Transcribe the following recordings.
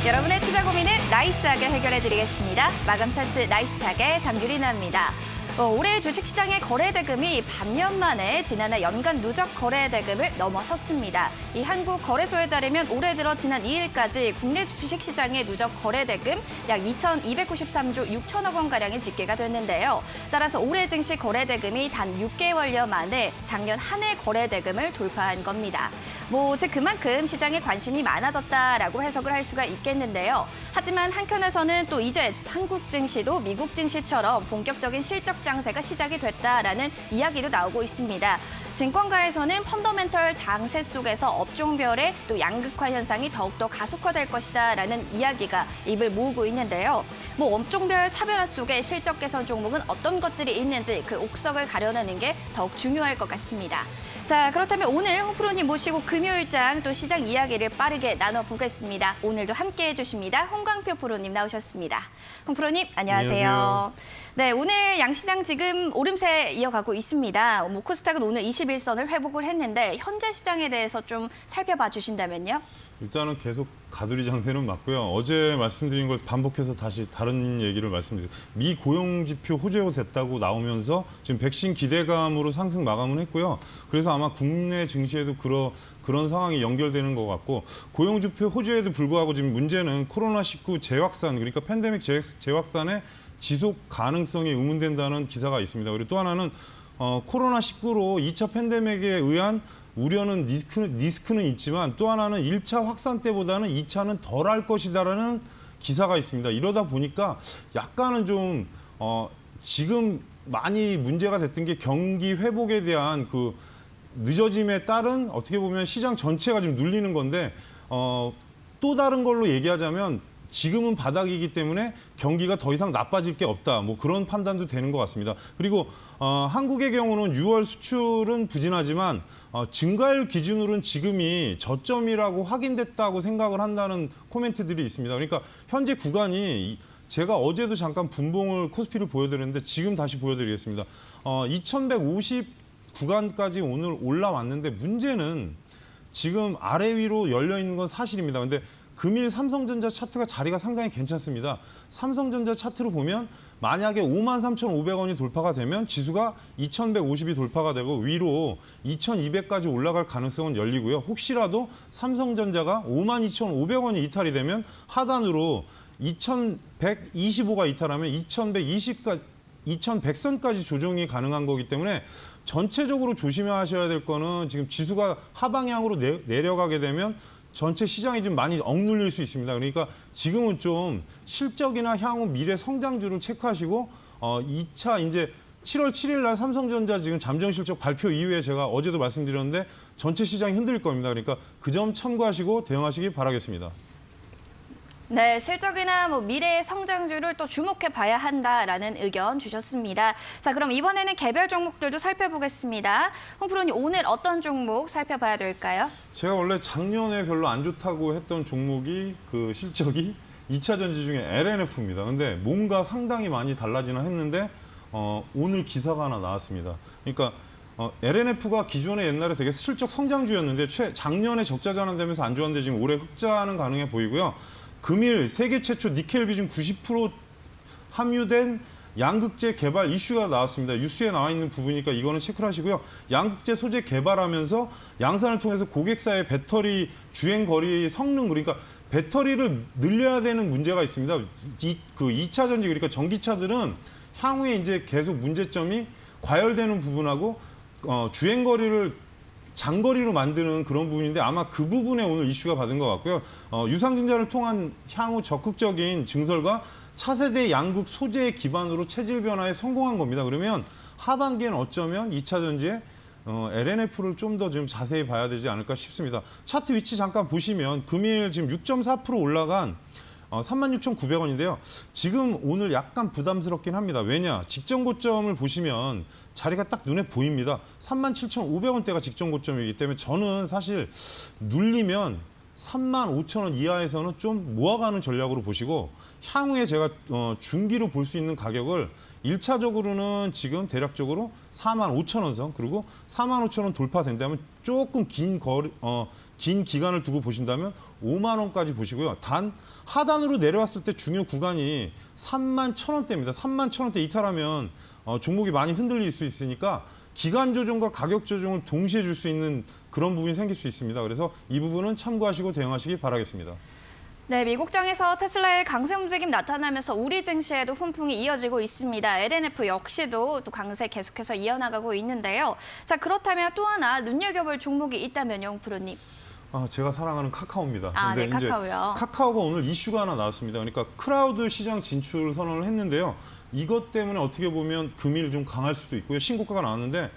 여러분의 투자 고민을 나이스하게 해결해드리겠습니다. 마감 찬스 나이스탁의 장유리나입니다. 올해 주식시장의 거래대금이 반년 만에 지난해 연간 누적 거래대금을 넘어섰습니다. 이 한국거래소에 따르면 올해 들어 지난 2일까지 국내 주식시장의 누적 거래대금 약 2,293조 6천억 원가량이 집계가 됐는데요. 따라서 올해 증시 거래대금이 단 6개월여 만에 작년 한 해 거래대금을 돌파한 겁니다. 즉 그만큼 시장에 관심이 많아졌다라고 해석을 할 수가 있겠는데요. 하지만 한편에서는 또 이제 한국 증시도 미국 증시처럼 본격적인 실적 장세가 시작이 됐다라는 이야기도 나오고 있습니다. 증권가에서는 펀더멘털 장세 속에서 업종별의 또 양극화 현상이 더욱더 가속화될 것이다라는 이야기가 입을 모으고 있는데요. 업종별 차별화 속에 실적 개선 종목은 어떤 것들이 있는지 그 옥석을 가려내는 게 더욱 중요할 것 같습니다. 자, 그렇다면 오늘 홍 프로님 모시고 금요일장 또 시장 이야기를 빠르게 나눠보겠습니다. 오늘도 함께해 주십니다. 홍광표 프로님 나오셨습니다. 홍 프로님, 안녕하세요. 안녕하세요. 네, 오늘 양시장 지금 오름세 이어가고 있습니다. 코스닥은 오늘 21선을 회복을 했는데 현재 시장에 대해서 좀 살펴봐 주신다면요. 일단은 계속 가두리 장세는 맞고요. 어제 말씀드린 걸 반복해서 다시 다른 얘기를 말씀드리세요. 미 고용지표 호재됐다고 나오면서 지금 백신 기대감으로 상승 마감을 했고요. 그래서 아마 국내 증시에도 그런 상황이 연결되는 것 같고 고용지표 호재에도 불구하고 지금 문제는 코로나19 재확산, 그러니까 팬데믹 재확산의 지속 가능성이 의문된다는 기사가 있습니다. 그리고 또 하나는 코로나19로 2차 팬데믹에 의한 우려는 리스크는 있지만 또 하나는 1차 확산 때보다는 2차는 덜 할 것이다라는 기사가 있습니다. 이러다 보니까 약간은 좀 지금 많이 문제가 됐던 게 경기 회복에 대한 그 늦어짐에 따른 어떻게 보면 시장 전체가 좀 눌리는 건데 또 다른 걸로 얘기하자면 지금은 바닥이기 때문에 경기가 더 이상 나빠질 게 없다. 그런 판단도 되는 것 같습니다. 그리고 한국의 경우는 6월 수출은 부진하지만 증가율 기준으로는 지금이 저점이라고 확인됐다고 생각을 한다는 코멘트들이 있습니다. 그러니까 현재 구간이 제가 어제도 잠깐 분봉을 코스피를 보여드렸는데 지금 다시 보여드리겠습니다. 2150 구간까지 오늘 올라왔는데 문제는 지금 아래 위로 열려 있는 건 사실입니다. 근데 금일 삼성전자 차트가 자리가 상당히 괜찮습니다. 삼성전자 차트로 보면 만약에 53,500원이 돌파가 되면 지수가 2,150이 돌파가 되고 위로 2,200까지 올라갈 가능성은 열리고요. 혹시라도 삼성전자가 52,500원이 이탈이 되면 하단으로 2,125가 이탈하면 2,100선까지 조정이 가능한 거기 때문에 전체적으로 조심하셔야 될 거는 지금 지수가 하방향으로 내려가게 되면 전체 시장이 좀 많이 억눌릴 수 있습니다. 그러니까 지금은 좀 실적이나 향후 미래 성장주를 체크하시고 2차 이제 7월 7일 날 삼성전자 지금 잠정 실적 발표 이후에 제가 어제도 말씀드렸는데 전체 시장이 흔들릴 겁니다. 그러니까 그 점 참고하시고 대응하시기 바라겠습니다. 네, 실적이나 미래의 성장주를 또 주목해 봐야 한다라는 의견 주셨습니다. 자, 그럼 이번에는 개별 종목들도 살펴보겠습니다. 홍 프로님, 오늘 어떤 종목 살펴봐야 될까요? 제가 원래 작년에 별로 안 좋다고 했던 종목이 그 실적이 2차 전지 중에 LNF입니다. 근데 뭔가 상당히 많이 달라지나 했는데 오늘 기사가 하나 나왔습니다. 그러니까 LNF가 기존에 옛날에 되게 실적 성장주였는데 작년에 적자 전환되면서 안 좋았는데 지금 올해 흑자는 가능해 보이고요. 금일 세계 최초 니켈 비중 90% 함유된 양극재 개발 이슈가 나왔습니다. 뉴스에 나와 있는 부분이니까 이거는 체크를 하시고요. 양극재 소재 개발하면서 양산을 통해서 고객사의 배터리 주행 거리 성능, 그러니까 배터리를 늘려야 되는 문제가 있습니다. 그 2차 전지, 그러니까 전기차들은 향후에 이제 계속 문제점이 과열되는 부분하고 주행 거리를 장거리로 만드는 그런 부분인데 아마 그 부분에 오늘 이슈가 받은 것 같고요. 유상증자를 통한 향후 적극적인 증설과 차세대 양극 소재 기반으로 체질 변화에 성공한 겁니다. 그러면 하반기에는 어쩌면 2차 전지에 LNF를 좀 더 좀 자세히 봐야 되지 않을까 싶습니다. 차트 위치 잠깐 보시면 금일 지금 6.4% 올라간 36,900원인데요. 지금 오늘 약간 부담스럽긴 합니다. 왜냐? 직전 고점을 보시면 자리가 딱 눈에 보입니다. 37,500원대가 직전 고점이기 때문에 저는 사실 눌리면 35,000원 이하에서는 좀 모아가는 전략으로 보시고 향후에 제가 중기로 볼 수 있는 가격을 1차적으로는 지금 대략적으로 45,000원 선, 그리고 45,000원 돌파된다면 조금 긴 기간을 두고 보신다면 5만 원까지 보시고요. 단 하단으로 내려왔을 때 중요 구간이 3만 1,000원대입니다. 3만 1,000원대 이탈하면 종목이 많이 흔들릴 수 있으니까 기간 조정과 가격 조정을 동시에 줄 수 있는 그런 부분이 생길 수 있습니다. 그래서 이 부분은 참고하시고 대응하시기 바라겠습니다. 네, 미국장에서 테슬라의 강세 움직임 나타나면서 우리 증시에도 훈풍이 이어지고 있습니다. LNF 역시도 또 강세 계속해서 이어나가고 있는데요. 자, 그렇다면 또 하나 눈여겨볼 종목이 있다면요, 홍프로님. 제가 사랑하는 카카오입니다. 네, 근데 이제 카카오요. 카카오가 오늘 이슈가 하나 나왔습니다. 그러니까 클라우드 시장 진출 선언을 했는데요. 이것 때문에 어떻게 보면 금일 좀 강할 수도 있고요. 신고가가 나왔는데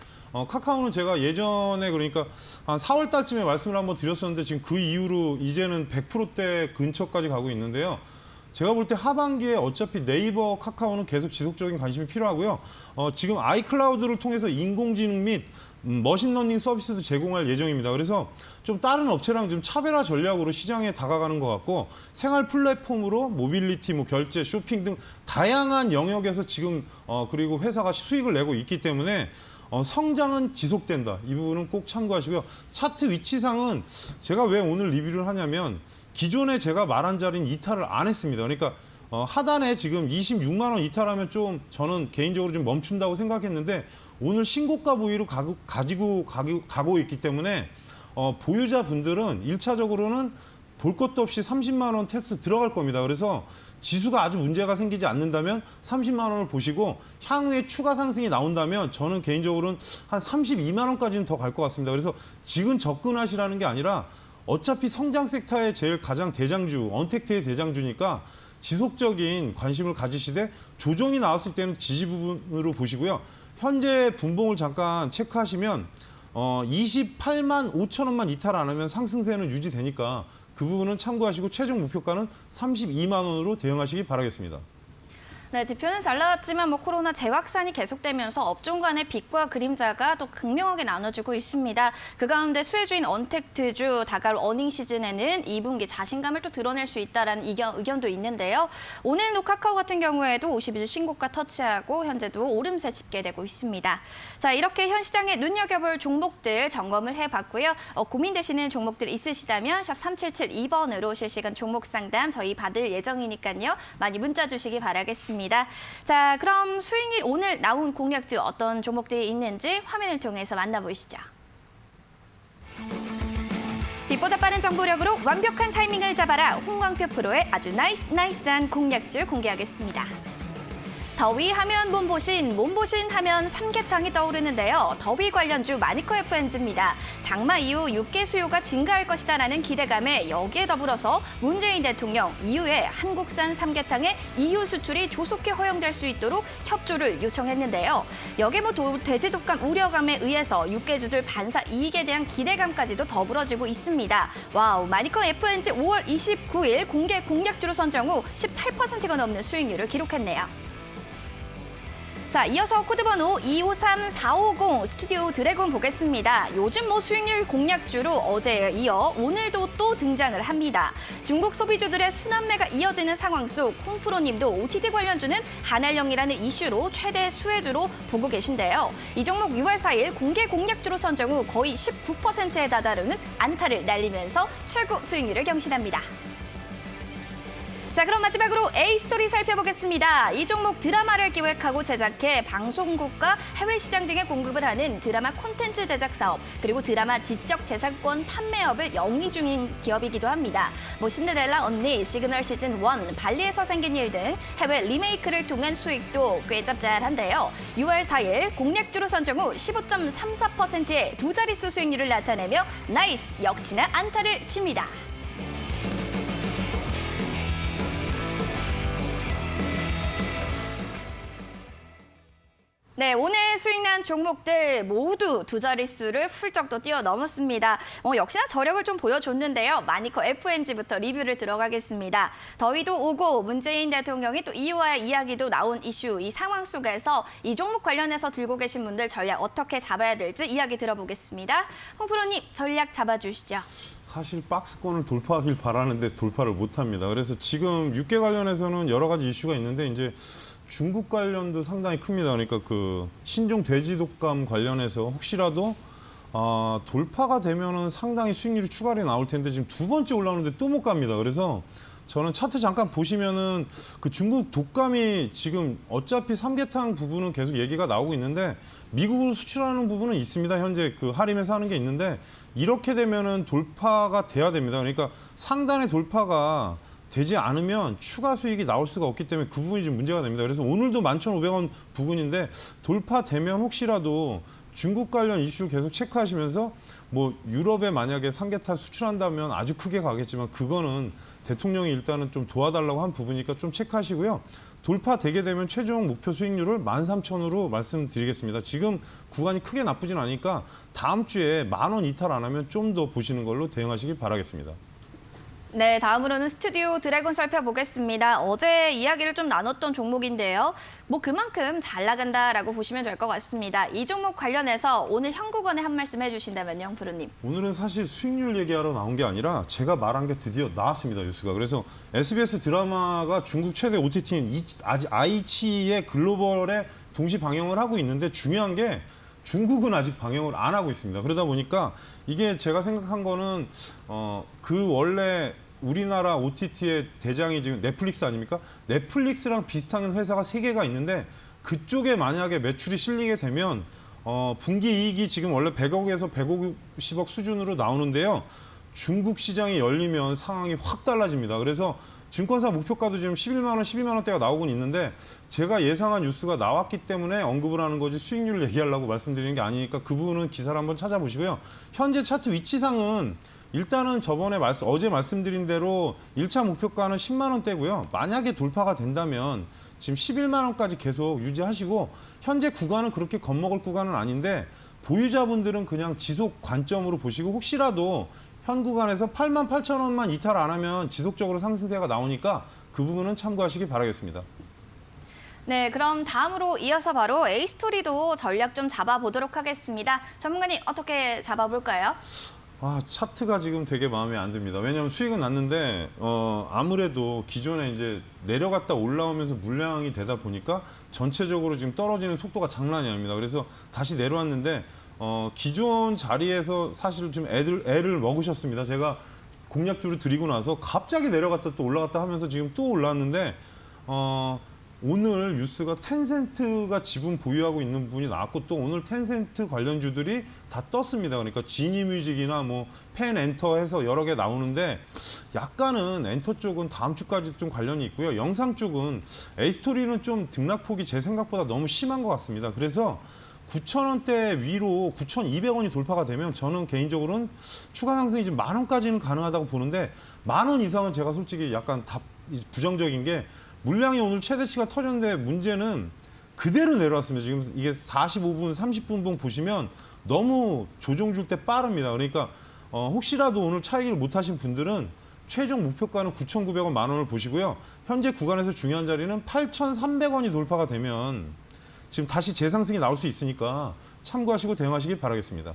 카카오는 제가 예전에 그러니까 한 4월 달쯤에 말씀을 한번 드렸었는데 지금 그 이후로 이제는 100%대 근처까지 가고 있는데요. 제가 볼 때 하반기에 어차피 네이버, 카카오는 계속 지속적인 관심이 필요하고요. 지금 아이클라우드를 통해서 인공지능 및 머신러닝 서비스도 제공할 예정입니다. 그래서 좀 다른 업체랑 좀 차별화 전략으로 시장에 다가가는 것 같고 생활 플랫폼으로 모빌리티, 결제, 쇼핑 등 다양한 영역에서 지금 그리고 회사가 수익을 내고 있기 때문에 성장은 지속된다. 이 부분은 꼭 참고하시고요. 차트 위치상은 제가 왜 오늘 리뷰를 하냐면 기존에 제가 말한 자리는 이탈을 안 했습니다. 그러니까 하단에 지금 26만 원 이탈하면 좀 저는 개인적으로 좀 멈춘다고 생각했는데 오늘 신고가 부위로 가고 있기 때문에 보유자분들은 1차적으로는 볼 것도 없이 30만 원 테스트 들어갈 겁니다. 그래서 지수가 아주 문제가 생기지 않는다면 30만 원을 보시고 향후에 추가 상승이 나온다면 저는 개인적으로는 한 32만 원까지는 더 갈 것 같습니다. 그래서 지금 접근하시라는 게 아니라 어차피 성장 섹터의 제일 가장 대장주, 언택트의 대장주니까 지속적인 관심을 가지시되 조정이 나왔을 때는 지지 부분으로 보시고요. 현재 분봉을 잠깐 체크하시면 28만 5천 원만 이탈 안 하면 상승세는 유지되니까 그 부분은 참고하시고 최종 목표가는 32만 원으로 대응하시기 바라겠습니다. 네, 지표는 잘 나왔지만 코로나 재확산이 계속되면서 업종 간의 빛과 그림자가 또 극명하게 나눠지고 있습니다. 그 가운데 수혜주인 언택트주 다가올 어닝 시즌에는 2분기 자신감을 또 드러낼 수 있다라는 의견도 있는데요. 오늘도 카카오 같은 경우에도 52주 신고가 터치하고 현재도 오름세 집계되고 있습니다. 자, 이렇게 현 시장에 눈여겨볼 종목들 점검을 해봤고요. 고민되시는 종목들 있으시다면 샵 3772번으로 실시간 종목 상담 저희 받을 예정이니까요. 많이 문자 주시기 바라겠습니다. 자, 그럼 수익률 오늘 나온 공략주 어떤 종목들이 있는지 화면을 통해서 만나보시죠. 빛보다 빠른 정보력으로 완벽한 타이밍을 잡아라. 홍광표 프로의 아주 나이스한 공략주 공개하겠습니다. 더위 하면 몸보신, 몸보신 하면 삼계탕이 떠오르는데요. 더위 관련주 마니커 FNG입니다. 장마 이후 육개 수요가 증가할 것이다라는 기대감에 여기에 더불어서 문재인 대통령 이후에 한국산 삼계탕의 EU 수출이 조속히 허용될 수 있도록 협조를 요청했는데요. 여기에 돼지 독감 우려감에 의해서 육개주들 반사 이익에 대한 기대감까지도 더불어지고 있습니다. 와우, 마니커 FNG 5월 29일 공개 공략주로 선정 후 18%가 넘는 수익률을 기록했네요. 자, 이어서 코드번호 253450 스튜디오 드래곤 보겠습니다. 요즘 수익률 공략주로 어제에 이어 오늘도 또 등장을 합니다. 중국 소비주들의 순환매가 이어지는 상황 속 홍프로님도 OTT 관련주는 한알령이라는 이슈로 최대 수혜주로 보고 계신데요. 이 종목 6월 4일 공개 공략주로 선정 후 거의 19%에 다다르는 안타를 날리면서 최고 수익률을 경신합니다. 자, 그럼 마지막으로 A스토리 살펴보겠습니다. 이 종목 드라마를 기획하고 제작해 방송국과 해외 시장 등에 공급을 하는 드라마 콘텐츠 제작 사업, 그리고 드라마 지적 재산권 판매업을 영위 중인 기업이기도 합니다. 신데렐라 언니, 시그널 시즌 1, 발리에서 생긴 일 등 해외 리메이크를 통한 수익도 꽤 짭짤한데요. 6월 4일 공략주로 선정 후 15.34%의 두 자릿수 수익률을 나타내며 나이스, 역시나 안타를 칩니다. 네, 오늘 수익난 종목들 모두 두 자릿수를 훌쩍 또 뛰어넘었습니다. 역시나 저력을 좀 보여줬는데요. 마니커 FNG부터 리뷰를 들어가겠습니다. 더위도 오고 문재인 대통령이 또 이유와의 이야기도 나온 이슈, 이 상황 속에서 이 종목 관련해서 들고 계신 분들 전략 어떻게 잡아야 될지 이야기 들어보겠습니다. 홍 프로님, 전략 잡아주시죠. 사실 박스권을 돌파하길 바라는데 돌파를 못합니다. 그래서 지금 육계 관련해서는 여러 가지 이슈가 있는데 이제 중국 관련도 상당히 큽니다. 그러니까 그 신종 돼지 독감 관련해서 혹시라도 돌파가 되면은 상당히 수익률이 추가로 나올 텐데 지금 두 번째 올라오는데 또 못 갑니다. 그래서 저는 차트 잠깐 보시면은 그 중국 독감이 지금 어차피 삼계탕 부분은 계속 얘기가 나오고 있는데 미국으로 수출하는 부분은 있습니다. 현재 그 하림에서 하는 게 있는데 이렇게 되면은 돌파가 돼야 됩니다. 그러니까 상단의 돌파가 되지 않으면 추가 수익이 나올 수가 없기 때문에 그 부분이 좀 문제가 됩니다. 그래서 오늘도 11,500원 부근인데 돌파되면 혹시라도 중국 관련 이슈 계속 체크하시면서 뭐 유럽에 만약에 삼계탕 수출한다면 아주 크게 가겠지만 그거는 대통령이 일단은 좀 도와달라고 한 부분이니까 좀 체크하시고요. 돌파되게 되면 최종 목표 수익률을 13,000으로 말씀드리겠습니다. 지금 구간이 크게 나쁘진 않으니까 다음 주에 10,000원 이탈 안 하면 좀 더 보시는 걸로 대응하시기 바라겠습니다. 네, 다음으로는 스튜디오 드래곤 살펴보겠습니다. 어제 이야기를 좀 나눴던 종목인데요. 뭐 그만큼 잘 나간다라고 보시면 될 것 같습니다. 이 종목 관련해서 오늘 현구건에 한 말씀 해주신다면요, 프로님. 오늘은 사실 수익률 얘기하러 나온 게 아니라 제가 말한 게 드디어 나왔습니다, 뉴스가. 그래서 SBS 드라마가 중국 최대 OTT인 아이치의 글로벌에 동시 방영을 하고 있는데 중요한 게 중국은 아직 방영을 안 하고 있습니다. 그러다 보니까 이게 제가 생각한 거는 그 원래 우리나라 OTT의 대장이 지금 넷플릭스 아닙니까? 넷플릭스랑 비슷한 회사가 3개가 있는데 그쪽에 만약에 매출이 실리게 되면 분기 이익이 지금 원래 100억에서 150억 수준으로 나오는데요. 중국 시장이 열리면 상황이 확 달라집니다. 그래서 증권사 목표가도 지금 11만 원, 12만 원대가 나오곤 있는데 제가 예상한 뉴스가 나왔기 때문에 언급을 하는 거지 수익률을 얘기하려고 말씀드리는 게 아니니까 그 부분은 기사를 한번 찾아보시고요. 현재 차트 위치상은 일단은 저번에 어제 말씀드린 대로 1차 목표가는 10만 원대고요. 만약에 돌파가 된다면 지금 11만 원까지 계속 유지하시고 현재 구간은 그렇게 겁먹을 구간은 아닌데 보유자분들은 그냥 지속 관점으로 보시고 혹시라도 현 구간에서 88,000원만 이탈 안 하면 지속적으로 상승세가 나오니까 그 부분은 참고하시기 바라겠습니다. 네, 그럼 다음으로 이어서 바로 A스토리도 전략 좀 잡아보도록 하겠습니다. 전문가님 어떻게 잡아볼까요? 차트가 지금 되게 마음에 안 듭니다. 왜냐하면 수익은 났는데 아무래도 기존에 이제 내려갔다 올라오면서 물량이 되다 보니까 전체적으로 지금 떨어지는 속도가 장난이 아닙니다. 그래서 다시 내려왔는데 기존 자리에서 사실 좀 애를 먹으셨습니다. 제가 공략주를 드리고 나서 갑자기 내려갔다 또 올라갔다 하면서 지금 또 올라왔는데 오늘 뉴스가 텐센트가 지분 보유하고 있는 분이 나왔고 또 오늘 텐센트 관련주들이 다 떴습니다. 그러니까 지니뮤직이나 뭐 펜엔터 해서 여러 개 나오는데 약간은 엔터 쪽은 다음 주까지 좀 관련이 있고요. 영상 쪽은 A스토리는 좀 등락폭이 제 생각보다 너무 심한 것 같습니다. 그래서 9,000원대 위로 9,200원이 돌파가 되면 저는 개인적으로는 추가 상승이 지금 10,000원까지는 가능하다고 보는데 10,000원 이상은 제가 솔직히 약간 부정적인 게 물량이 오늘 최대치가 터졌는데 문제는 그대로 내려왔습니다. 지금 이게 45분, 30분 보시면 너무 조정 줄 때 빠릅니다. 그러니까 혹시라도 오늘 차익을 못 하신 분들은 최종 목표가는 9,900원, 10,000원을 보시고요. 현재 구간에서 중요한 자리는 8,300원이 돌파가 되면 지금 다시 재상승이 나올 수 있으니까 참고하시고 대응하시길 바라겠습니다.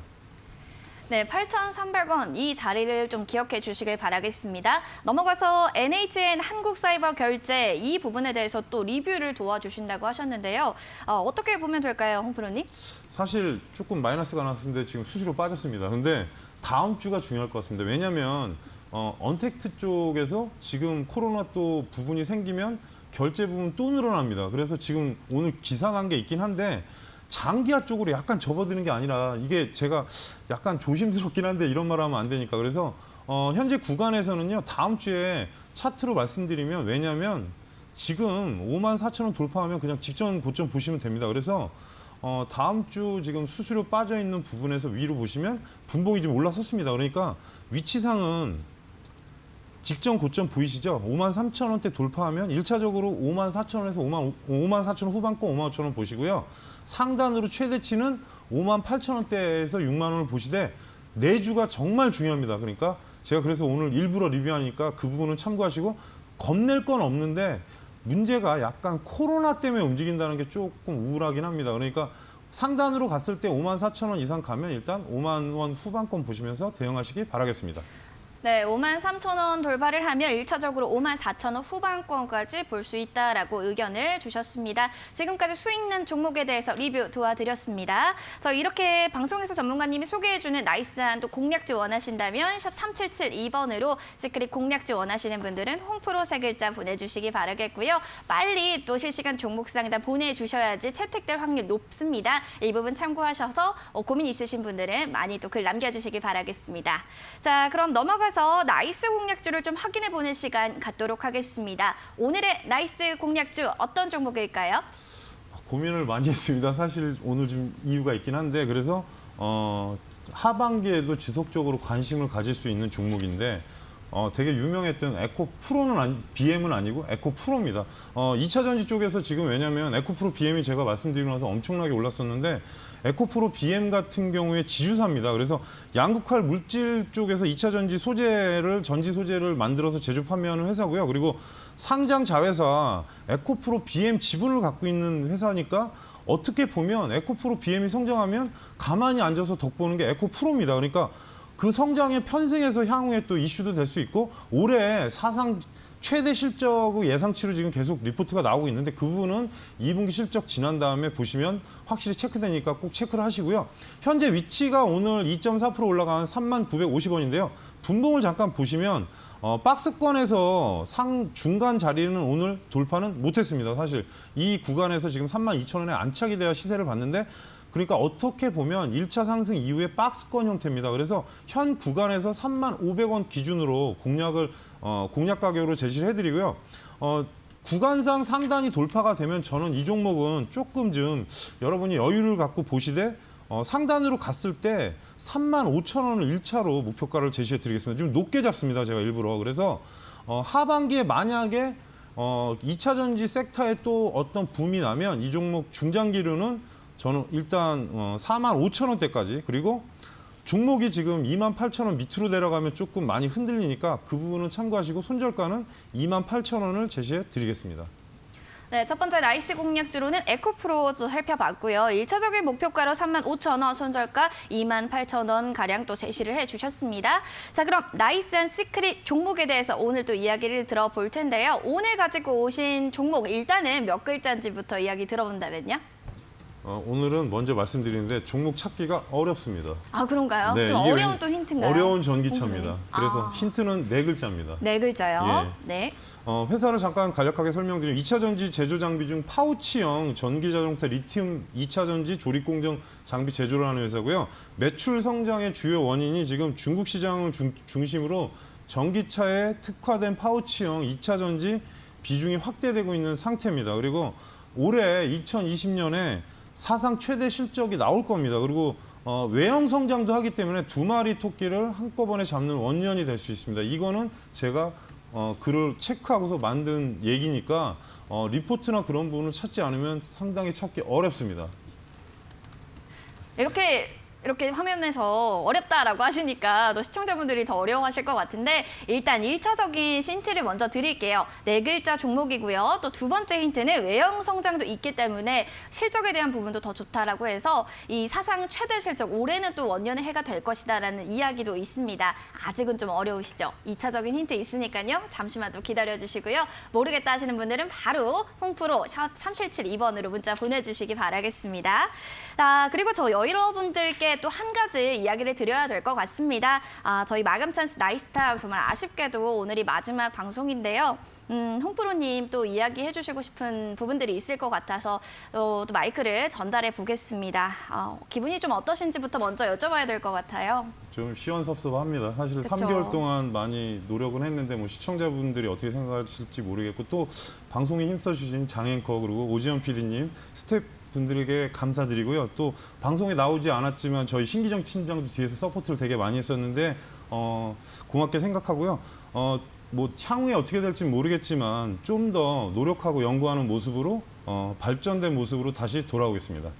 네, 8,300원 이 자리를 좀 기억해 주시길 바라겠습니다. 넘어가서 NHN 한국사이버결제 이 부분에 대해서 또 리뷰를 도와주신다고 하셨는데요. 어떻게 보면 될까요, 홍 프로님? 사실 조금 마이너스가 났는데 지금 수수료 빠졌습니다. 근데 다음 주가 중요할 것 같습니다. 왜냐하면 언택트 쪽에서 지금 코로나 또 부분이 생기면 결제 부분 또 늘어납니다. 그래서 지금 오늘 기사 난 게 있긴 한데 장기화 쪽으로 약간 접어드는 게 아니라 이게 제가 약간 조심스럽긴 한데 이런 말 하면 안 되니까 그래서 현재 구간에서는요 다음 주에 차트로 말씀드리면 왜냐하면 지금 54,000원 돌파하면 그냥 직전 고점 보시면 됩니다. 그래서 다음 주 지금 수수료 빠져 있는 부분에서 위로 보시면 분봉이 좀 올라섰습니다. 그러니까 위치상은 직전 고점 보이시죠? 53,000원대 돌파하면 1차적으로 54,000원에서 54,000원 후반권 55,000원 보시고요. 상단으로 최대치는 58,000원대에서 6만 원을 보시되 내주가 정말 중요합니다. 그러니까 제가 그래서 오늘 일부러 리뷰하니까 그 부분은 참고하시고 겁낼 건 없는데 문제가 약간 코로나 때문에 움직인다는 게 조금 우울하긴 합니다. 그러니까 상단으로 갔을 때 54,000원 이상 가면 일단 5만 원 후반권 보시면서 대응하시기 바라겠습니다. 네, 53,000원 돌파를 하며 1차적으로 54,000원 후반권까지 볼 수 있다라고 의견을 주셨습니다. 지금까지 수익난 종목에 대해서 리뷰 도와드렸습니다. 저희 이렇게 방송에서 전문가님이 소개해주는 나이스한 또 공략주 원하신다면 샵 3772번으로 시크릿 공략주 원하시는 분들은 홈프로 3글자 보내주시기 바라겠고요. 빨리 또 실시간 종목 상담 보내주셔야지 채택될 확률 높습니다. 이 부분 참고하셔서 고민 있으신 분들은 많이 또 글 남겨주시기 바라겠습니다. 자, 그럼 넘어가서 나이스 공략주를 좀 확인해 보는 시간 갖도록 하겠습니다. 오늘의 나이스 공략주 어떤 종목일까요? 고민을 많이 했습니다. 사실 오늘 좀 이유가 있긴 한데 그래서 하반기에도 지속적으로 관심을 가질 수 있는 종목인데 되게 유명했던 에코프로는 BM은 아니고 에코프로입니다. 2차 전지 쪽에서 지금 왜냐하면 에코프로 BM이 제가 말씀드리고 나서 엄청나게 올랐었는데 에코프로 BM 같은 경우에 지주사입니다. 그래서 양극화 물질 쪽에서 2차 전지 소재를 만들어서 제조 판매하는 회사고요. 그리고 상장 자회사 에코프로 BM 지분을 갖고 있는 회사니까 어떻게 보면 에코프로 BM이 성장하면 가만히 앉아서 덕보는 게 에코프로입니다. 그러니까 그 성장에 편승해서 향후에 또 이슈도 될 수 있고 올해 사상 최대 실적 예상치로 지금 계속 리포트가 나오고 있는데 그 부분은 2분기 실적 지난 다음에 보시면 확실히 체크되니까 꼭 체크를 하시고요. 현재 위치가 오늘 2.4% 올라간 3950원인데요. 분봉을 잠깐 보시면 박스권에서 중간 자리는 오늘 돌파는 못했습니다. 사실 이 구간에서 지금 32,000원에 안착이 돼야 시세를 봤는데 그러니까 어떻게 보면 1차 상승 이후에 박스권 형태입니다. 그래서 현 구간에서 35,000원 기준으로 공략 가격으로 제시를 해드리고요. 구간상 상단이 돌파가 되면 저는 이 종목은 조금 좀 여러분이 여유를 갖고 보시되 상단으로 갔을 때 35,000원을 1차로 목표가를 제시해 드리겠습니다. 좀 높게 잡습니다. 제가 일부러. 그래서 하반기에 만약에 2차 전지 섹터에 또 어떤 붐이 나면 이 종목 중장기로는 저는 일단 45,000원대까지 그리고 종목이 지금 28,000원 밑으로 내려가면 조금 많이 흔들리니까 그 부분은 참고하시고 손절가는 28,000원을 제시해 드리겠습니다. 네, 첫 번째 나이스 공략주로는 에코프로도 살펴봤고요. 1차적인 목표가로 35,000원, 손절가 28,000원 가량 또 제시를 해주셨습니다. 자, 그럼 나이스한 시크릿 종목에 대해서 오늘 또 이야기를 들어볼 텐데요. 오늘 가지고 오신 종목 일단은 몇 글자인지부터 이야기 들어본다면요? 오늘은 먼저 말씀드리는데 종목 찾기가 어렵습니다. 아, 그런가요? 네, 좀 이게 어려운 또 힌트인가요? 어려운 전기차입니다. 그래서 아. 힌트는 4글자입니다. 4글자요. 예. 네. 회사를 잠깐 간략하게 설명드리면 2차 전지 제조 장비 중 파우치형 전기 자동차 리튬 2차 전지 조립 공정 장비 제조를 하는 회사고요. 매출 성장의 주요 원인이 지금 중국 시장을 중심으로 전기차에 특화된 파우치형 2차 전지 비중이 확대되고 있는 상태입니다. 그리고 올해 2020년에 사상 최대 실적이 나올 겁니다. 그리고 외형 성장도 하기 때문에 2마리 토끼를 한꺼번에 잡는 원년이 될 수 있습니다. 이거는 제가 글을 체크하고서 만든 얘기니까 리포트나 그런 부분을 찾지 않으면 상당히 찾기 어렵습니다. 이렇게 화면에서 어렵다라고 하시니까 또 시청자분들이 더 어려워하실 것 같은데 일단 1차적인 힌트를 먼저 드릴게요. 4글자 종목이고요. 또 두 번째 힌트는 외형 성장도 있기 때문에 실적에 대한 부분도 더 좋다라고 해서 이 사상 최대 실적 올해는 또 원년의 해가 될 것이다라는 이야기도 있습니다. 아직은 좀 어려우시죠? 2차적인 힌트 있으니까요. 잠시만 또 기다려주시고요. 모르겠다 하시는 분들은 바로 홈프로 샵 3772번으로 문자 보내주시기 바라겠습니다. 자, 그리고 저 여러분들께 또 한 가지 이야기를 드려야 될 것 같습니다. 저희 마감 찬스 나이스탁 정말 아쉽게도 오늘이 마지막 방송인데요. 홍프로님 또 이야기해 주시고 싶은 부분들이 있을 것 같아서 또 마이크를 전달해 보겠습니다. 기분이 좀 어떠신지부터 먼저 여쭤봐야 될 것 같아요. 좀 시원섭섭합니다. 사실 그쵸. 3개월 동안 많이 노력은 했는데 뭐 시청자분들이 어떻게 생각하실지 모르겠고 또 방송에 힘써주신 장앵커 그리고 오지연 PD님 스태프분들에게 감사드리고요. 또 방송에 나오지 않았지만 저희 신기정 팀장도 뒤에서 서포트를 되게 많이 했었는데 고맙게 생각하고요. 뭐 향후에 어떻게 될지 모르겠지만 좀 더 노력하고 연구하는 모습으로 발전된 모습으로 다시 돌아오겠습니다.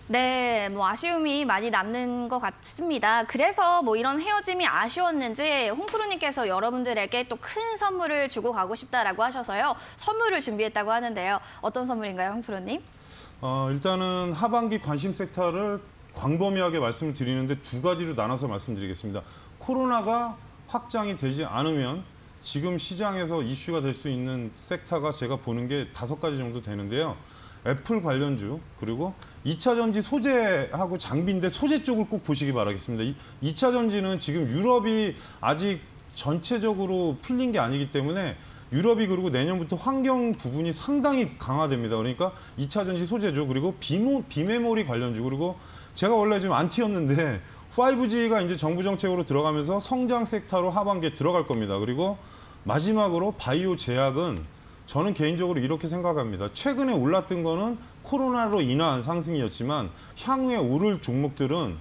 네, 뭐 아쉬움이 많이 남는 것 같습니다. 그래서 뭐 이런 헤어짐이 아쉬웠는지 홍프로님께서 여러분들에게 또 큰 선물을 주고 가고 싶다라고 하셔서요. 선물을 준비했다고 하는데요. 어떤 선물인가요, 홍프로님? 일단은 하반기 관심 섹터를 광범위하게 말씀을 드리는데 두 가지로 나눠서 말씀드리겠습니다. 코로나가 확장이 되지 않으면 지금 시장에서 이슈가 될 수 있는 섹터가 제가 보는 게 5가지 정도 되는데요. 애플 관련주, 그리고 2차 전지 소재하고 장비인데 소재 쪽을 꼭 보시기 바라겠습니다. 2차 전지는 지금 유럽이 아직 전체적으로 풀린 게 아니기 때문에 유럽이 그리고 내년부터 환경 부분이 상당히 강화됩니다. 그러니까 2차 전지 소재죠. 그리고 비메모리 관련주, 그리고 제가 원래 지금 안티였는데 5G가 이제 정부 정책으로 들어가면서 성장 섹터로 하반기에 들어갈 겁니다. 그리고 마지막으로 바이오 제약은 저는 개인적으로 이렇게 생각합니다. 최근에 올랐던 거는 코로나로 인한 상승이었지만 향후에 오를 종목들은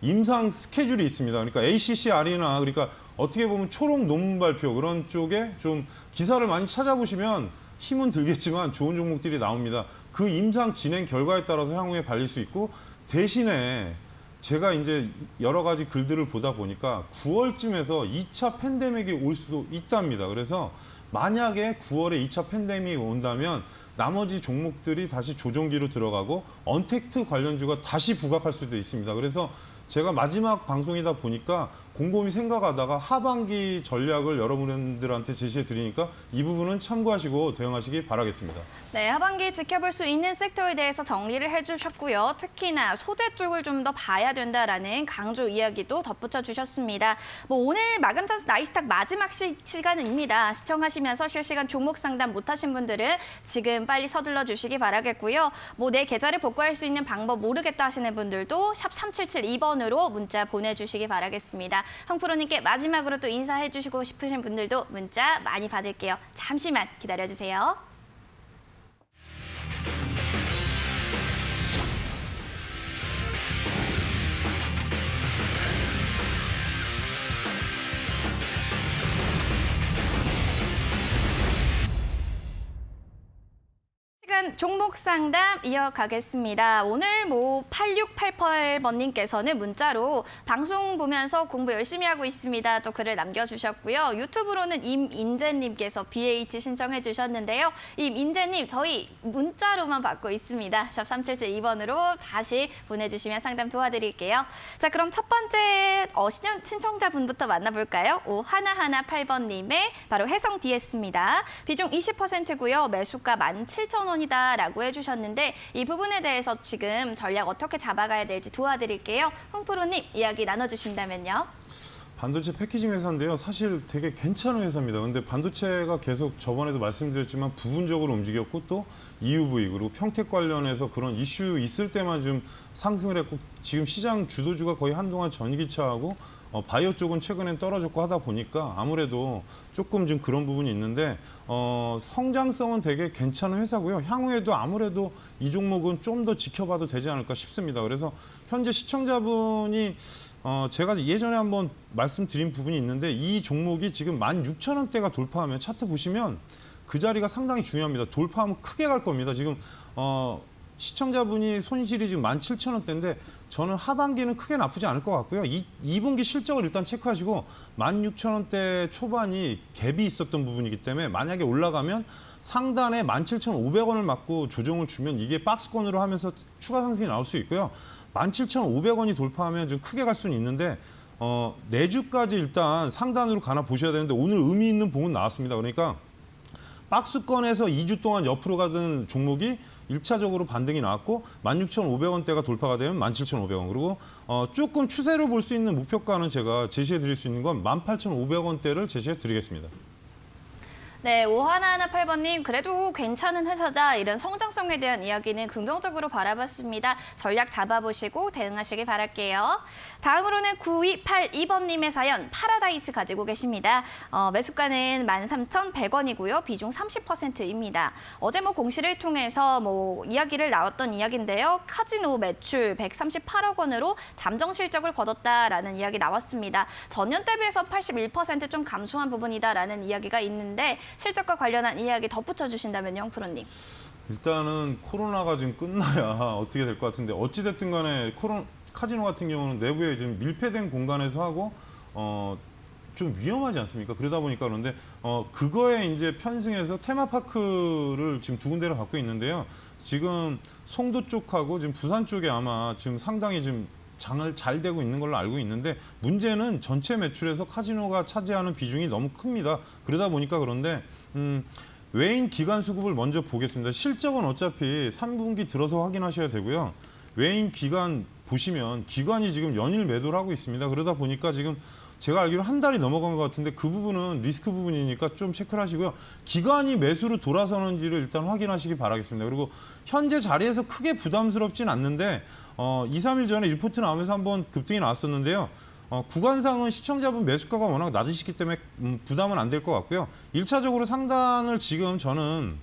임상 스케줄이 있습니다. 그러니까 ACCR이나 그러니까 어떻게 보면 초록 논문 발표 그런 쪽에 좀 기사를 많이 찾아보시면 힘은 들겠지만 좋은 종목들이 나옵니다. 그 임상 진행 결과에 따라서 향후에 발릴 수 있고, 대신에 제가 이제 여러 가지 글들을 보다 보니까 9월쯤에서 2차 팬데믹이 올 수도 있답니다. 그래서 만약에 9월에 2차 팬데믹이 온다면 나머지 종목들이 다시 조정기로 들어가고 언택트 관련주가 다시 부각할 수도 있습니다. 그래서 제가 마지막 방송이다 보니까 곰곰이 생각하다가 하반기 전략을 여러분들한테 제시해 드리니까 이 부분은 참고하시고 대응하시기 바라겠습니다. 네, 하반기 지켜볼 수 있는 섹터에 대해서 정리를 해주셨고요. 특히나 소재 쪽을 좀 더 봐야 된다라는 강조 이야기도 덧붙여 주셨습니다. 오늘 마감 찬스 나이스탁 마지막 시간입니다. 시청하시면서 실시간 종목 상담 못하신 분들은 지금 빨리 서둘러 주시기 바라겠고요. 내 계좌를 복구할 수 있는 방법 모르겠다 하시는 분들도 샵 3772번으로 문자 보내주시기 바라겠습니다. 황프로님께 마지막으로 또 인사해 주시고 싶으신 분들도 문자 많이 받을게요. 잠시만 기다려주세요. 종목 상담 이어가겠습니다. 오늘 8688번님께서는 문자로 방송 보면서 공부 열심히 하고 있습니다. 또 글을 남겨주셨고요. 유튜브로는 임인재님께서 BH 신청해 주셨는데요. 임인재님, 저희 문자로만 받고 있습니다. 샵 3772번으로 다시 보내주시면 상담 도와드릴게요. 자, 그럼 첫 번째 신청자분부터 만나볼까요? 5118번님의 바로 해성 DS입니다. 비중 20%고요. 매수가 17,000원이다. 라고 해주셨는데 이 부분에 대해서 지금 전략 어떻게 잡아가야 될지 도와드릴게요. 홍프로님 이야기 나눠주신다면요. 반도체 패키징 회사인데요. 사실 되게 괜찮은 회사입니다. 근데 반도체가 계속 저번에도 말씀드렸지만 부분적으로 움직였고 또 EUV 그리고 평택 관련해서 그런 이슈 있을 때만 좀 상승을 했고, 지금 시장 주도주가 거의 한동안 전기차하고 바이오 쪽은 최근엔 떨어졌고 하다 보니까 아무래도 조금 좀 그런 부분이 있는데 성장성은 되게 괜찮은 회사고요. 향후에도 아무래도 이 종목은 좀 더 지켜봐도 되지 않을까 싶습니다. 그래서 현재 시청자분이 제가 예전에 한번 말씀드린 부분이 있는데 이 종목이 지금 16,000원대가 돌파하면 차트 보시면 그 자리가 상당히 중요합니다. 돌파하면 크게 갈 겁니다. 지금 시청자분이 손실이 지금 17,000원대인데 저는 하반기는 크게 나쁘지 않을 것 같고요. 2분기 실적을 일단 체크하시고 16,000원대 초반이 갭이 있었던 부분이기 때문에 만약에 올라가면 상단에 17,500원을 맞고 조정을 주면 이게 박스권으로 하면서 추가 상승이 나올 수 있고요. 17,500원이 돌파하면 좀 크게 갈 수는 있는데 내주까지 일단 상단으로 가나 보셔야 되는데 오늘 의미 있는 봉은 나왔습니다. 그러니까 박스권에서 2주 동안 옆으로 가던 종목이 1차적으로 반등이 나왔고 16,500원대가 돌파가 되면 17,500원. 그리고 조금 추세로 볼 수 있는 목표가는 제가 제시해 드릴 수 있는 건 18,500원대를 제시해 드리겠습니다. 네, 5118번님, 그래도 괜찮은 회사다. 이런 성장성에 대한 이야기는 긍정적으로 바라봤습니다. 전략 잡아보시고 대응하시길 바랄게요. 다음으로는 9282번님의 사연, 파라다이스 가지고 계십니다. 매수가는 13,100원이고요. 비중 30%입니다. 어제 공시를 통해서 이야기를 나왔던 이야기인데요. 카지노 매출 138억 원으로 잠정 실적을 거뒀다라는 이야기 나왔습니다. 전년 대비해서 81% 좀 감소한 부분이다라는 이야기가 있는데 실적과 관련한 이야기 덧붙여 주신다면요, 홍프로님. 일단은 코로나가 지금 끝나야 어떻게 될 것 같은데 어찌됐든 간에 카지노 같은 경우는 내부에 지금 밀폐된 공간에서 하고 좀 위험하지 않습니까? 그러다 보니까 그런데 그거에 이제 편승해서 테마파크를 지금 2군데를 갖고 있는데요. 지금 송도 쪽하고 지금 부산 쪽에 아마 지금 상당히 지금 장을 잘 되고 있는 걸로 알고 있는데 문제는 전체 매출에서 카지노가 차지하는 비중이 너무 큽니다. 그러다 보니까 그런데 외인 기관 수급을 먼저 보겠습니다. 실적은 어차피 3분기 들어서 확인하셔야 되고요. 외인 기관 보시면 기관이 지금 연일 매도를 하고 있습니다. 그러다 보니까 지금 제가 알기로 한 달이 넘어간 것 같은데 그 부분은 리스크 부분이니까 좀 체크를 하시고요. 기관이 매수로 돌아서는지를 일단 확인하시기 바라겠습니다. 그리고 현재 자리에서 크게 부담스럽진 않는데 2, 3일 전에 리포트 나오면서 한번 급등이 나왔었는데요. 구간상은 시청자분 매수가가 워낙 낮으시기 때문에 부담은 안 될 것 같고요. 1차적으로 상단을 지금 저는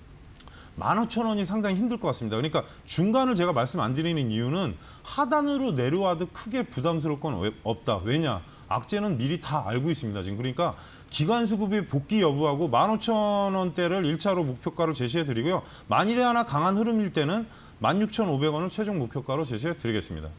15,000원이 상당히 힘들 것 같습니다. 그러니까 중간을 제가 말씀 안 드리는 이유는 하단으로 내려와도 크게 부담스러울 건 없다. 왜냐? 악재는 미리 다 알고 있습니다. 지금 그러니까 기관 수급의 복귀 여부하고 15,000원대를 1차로 목표가로 제시해 드리고요. 만일에 하나 강한 흐름일 때는 16,500원을 최종 목표가로 제시해 드리겠습니다.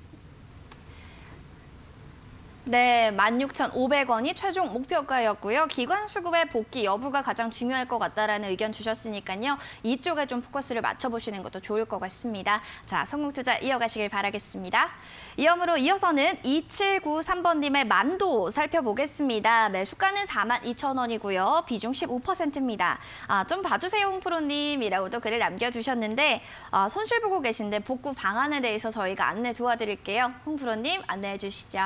네, 16,500원이 최종 목표가였고요. 기관 수급의 복귀 여부가 가장 중요할 것 같다라는 의견 주셨으니까요. 이쪽에 좀 포커스를 맞춰보시는 것도 좋을 것 같습니다. 자, 성공투자 이어가시길 바라겠습니다. 이어서는 2793번님의 만도 살펴보겠습니다. 매수가는 42,000원이고요. 비중 15%입니다. 좀 봐주세요, 홍프로님이라고도 글을 남겨주셨는데 손실 보고 계신데 복구 방안에 대해서 저희가 안내 도와드릴게요. 홍프로님 안내해 주시죠.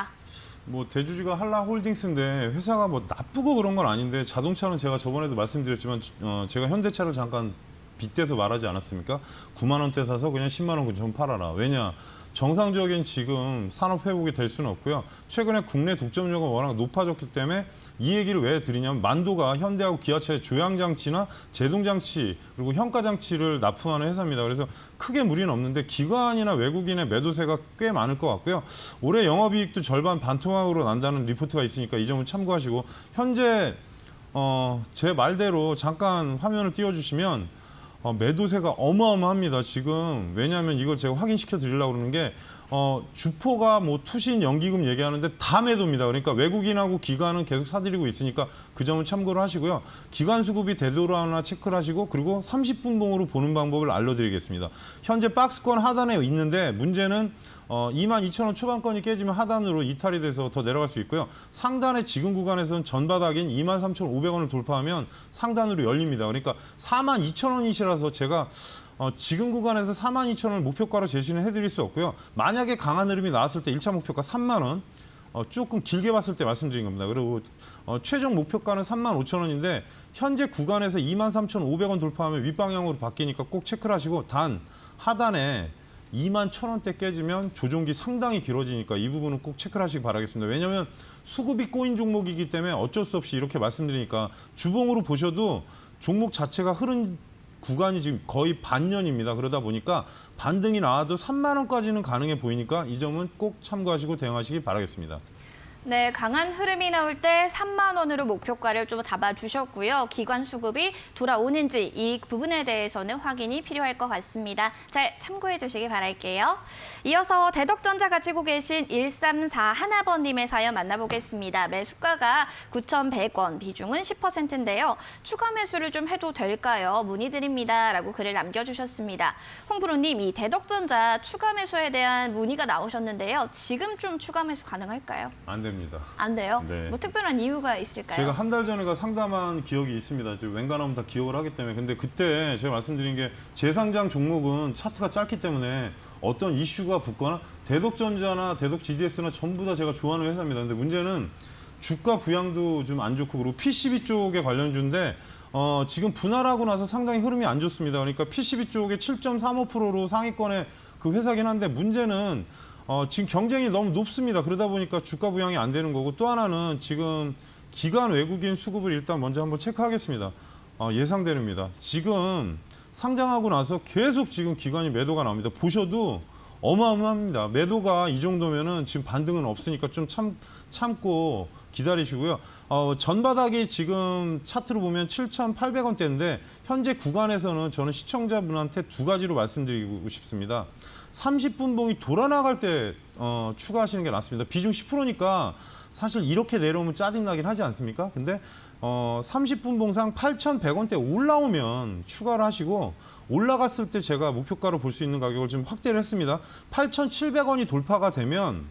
뭐 대주주가 한라홀딩스인데 회사가 뭐 나쁘고 그런 건 아닌데 자동차는 제가 저번에도 말씀드렸지만 제가 현대차를 잠깐 빗대서 말하지 않았습니까? 9만 원대 사서 그냥 10만 원 근처 팔아라. 왜냐? 정상적인 지금 산업 회복이 될 수는 없고요. 최근에 국내 독점력은 워낙 높아졌기 때문에 이 얘기를 왜 드리냐면 만도가 현대하고 기아차의 조향장치나 제동장치 그리고 현가장치를 납품하는 회사입니다. 그래서 크게 무리는 없는데 기관이나 외국인의 매도세가 꽤 많을 것 같고요. 올해 영업이익도 절반 반토막으로 난다는 리포트가 있으니까 이 점은 참고하시고 현재 제 말대로 잠깐 화면을 띄워주시면 매도세가 어마어마합니다. 지금 왜냐하면 이걸 제가 확인시켜 드리려고 그러는 게 주포가 뭐 투신 연기금 얘기하는데 다 매도입니다. 그러니까 외국인하고 기관은 계속 사들이고 있으니까 그 점은 참고를 하시고요. 기관 수급이 되돌아오나 체크를 하시고 그리고 30분 봉으로 보는 방법을 알려드리겠습니다. 현재 박스권 하단에 있는데 문제는 22,000원 초반권이 깨지면 하단으로 이탈이 돼서 더 내려갈 수 있고요. 상단의 지금 구간에서는 전바닥인 23,500원을 돌파하면 상단으로 열립니다. 그러니까 42,000원이시라서 제가 지금 구간에서 42,000원을 목표가로 제시는 해드릴 수 없고요. 만약에 강한 흐름이 나왔을 때 1차 목표가 3만 원, 조금 길게 봤을 때 말씀드린 겁니다. 그리고 최종 목표가는 35,000원인데 현재 구간에서 23,500원 돌파하면 윗방향으로 바뀌니까 꼭 체크를 하시고 단 하단에 21,000원대 깨지면 조종기 상당히 길어지니까 이 부분은 꼭 체크를 하시기 바라겠습니다. 왜냐하면 수급이 꼬인 종목이기 때문에 어쩔 수 없이 이렇게 말씀드리니까 주봉으로 보셔도 종목 자체가 흐른 구간이 지금 거의 반년입니다. 그러다 보니까 반등이 나와도 3만 원까지는 가능해 보이니까 이 점은 꼭 참고하시고 대응하시기 바라겠습니다. 네, 강한 흐름이 나올 때 3만 원으로 목표가를 좀 잡아주셨고요. 기관 수급이 돌아오는지 이 부분에 대해서는 확인이 필요할 것 같습니다. 잘 참고해 주시기 바랄게요. 이어서 대덕전자 가지고 계신 1341번님의 사연 만나보겠습니다. 매수가가 9,100원, 비중은 10%인데요. 추가 매수를 좀 해도 될까요? 문의드립니다. 라고 글을 남겨주셨습니다. 홍프로님, 이 대덕전자 추가 매수에 대한 문의가 나오셨는데요. 지금 좀 추가 매수 가능할까요? 안 됩니다. 안 돼요? 네. 뭐 특별한 이유가 있을까요? 제가 한 달 전에가 상담한 기억이 있습니다. 웬간하면 다 기억을 하기 때문에. 근데 그때 제가 말씀드린 게 재상장 종목은 차트가 짧기 때문에 어떤 이슈가 붙거나 대덕전자나 대덕 GDS나 전부 다 제가 좋아하는 회사입니다. 근데 문제는 주가 부양도 좀 안 좋고 그리고 PCB 쪽에 관련주인데 지금 분할하고 나서 상당히 흐름이 안 좋습니다. 그러니까 PCB 쪽에 7.35%로 상위권에 그 회사긴 한데 문제는 지금 경쟁이 너무 높습니다. 그러다 보니까 주가 부양이 안 되는 거고 또 하나는 지금 기관 외국인 수급을 일단 먼저 한번 체크하겠습니다. 예상되는입니다. 지금 상장하고 나서 계속 지금 기관이 매도가 나옵니다. 보셔도 어마어마합니다. 매도가 이 정도면은 지금 반등은 없으니까 좀 참고 기다리시고요. 전바닥이 지금 차트로 보면 7,800원대인데 현재 구간에서는 저는 시청자분한테 두 가지로 말씀드리고 싶습니다. 30분 봉이 돌아나갈 때 추가하시는 게 낫습니다. 비중 10%니까 사실 이렇게 내려오면 짜증나긴 하지 않습니까? 근데 30분 봉상 8,100원대 올라오면 추가를 하시고 올라갔을 때 제가 목표가로 볼 수 있는 가격을 좀 확대를 했습니다. 8,700원이 돌파가 되면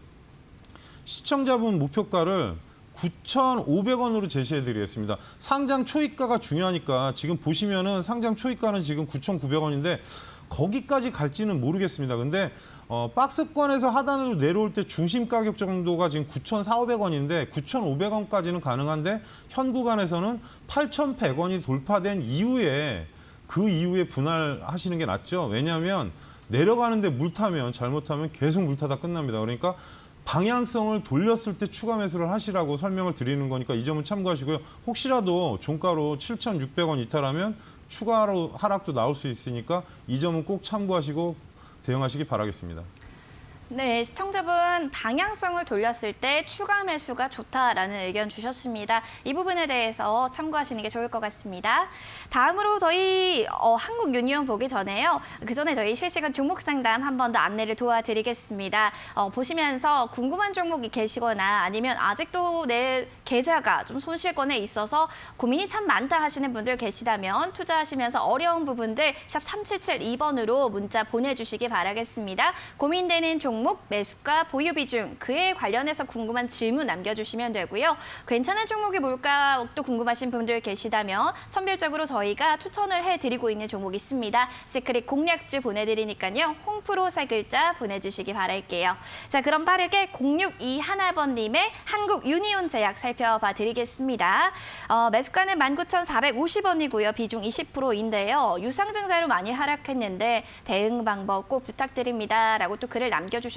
시청자분 목표가를 9,500원으로 제시해 드리겠습니다. 상장 초입가가 중요하니까 지금 보시면은 상장 초입가는 지금 9,900원인데 거기까지 갈지는 모르겠습니다. 근데 박스권에서 하단으로 내려올 때 중심 가격 정도가 지금 9,400~500원인데 9,500원까지는 가능한데 현 구간에서는 8,100원이 돌파된 이후에 그 이후에 분할하시는 게 낫죠. 왜냐하면 내려가는데 물 타면 잘못하면 계속 물 타다 끝납니다. 그러니까 방향성을 돌렸을 때 추가 매수를 하시라고 설명을 드리는 거니까 이 점은 참고하시고요. 혹시라도 종가로 7,600원 이탈하면 추가로 하락도 나올 수 있으니까 이 점은 꼭 참고하시고 대응하시기 바라겠습니다. 네, 시청자분 방향성을 돌렸을 때 추가 매수가 좋다라는 의견 주셨습니다. 이 부분에 대해서 참고하시는 게 좋을 것 같습니다. 다음으로 저희 한국 유니온 보기 전에요. 그 전에 저희 실시간 종목 상담 한 번 더 안내를 도와드리겠습니다. 보시면서 궁금한 종목이 계시거나 아니면 아직도 내 계좌가 좀 손실권에 있어서 고민이 참 많다 하시는 분들 계시다면 투자하시면서 어려운 부분들 샵 3772번으로 문자 보내주시기 바라겠습니다. 고민되는 종목, 매수가, 보유 비중, 그에 관련해서 궁금한 질문 남겨주시면 되고요. 괜찮은 종목이 뭘까 또 궁금하신 분들 계시다면 선별적으로 저희가 추천을 해드리고 있는 종목이 있습니다. 시크릿 공략주 보내드리니까요. 홍프로 세 글자 보내주시기 바랄게요. 자, 그럼 빠르게 0621번님의 한국 유니온 제약 살펴봐 드리겠습니다. 매수가는 19,450원이고요. 비중 20%인데요. 유상증자로 많이 하락했는데 대응 방법 꼭 부탁드립니다. 라고 또 글을 남겨주셨습니다.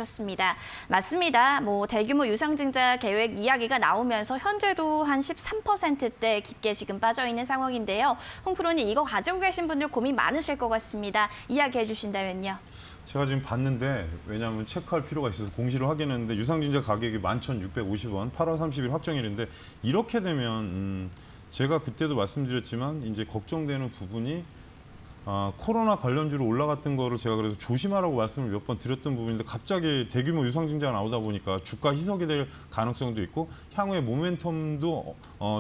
맞습니다. 대규모 유상증자 계획 이야기가 나오면서 현재도 한 13%대 깊게 지금 빠져 있는 상황인데요. 홍프로님 이거 가지고 계신 분들 고민 많으실 것 같습니다. 이야기해 주신다면요. 제가 지금 봤는데 왜냐하면 체크할 필요가 있어서 공시를 확인했는데 유상증자 가격이 11,650원, 8월 30일 확정일인데 이렇게 되면 제가 그때도 말씀드렸지만 이제 걱정되는 부분이 코로나 관련주로 올라갔던 거를 제가 그래서 조심하라고 말씀을 몇 번 드렸던 부분인데 갑자기 대규모 유상증자가 나오다 보니까 주가 희석이 될 가능성도 있고 향후에 모멘텀도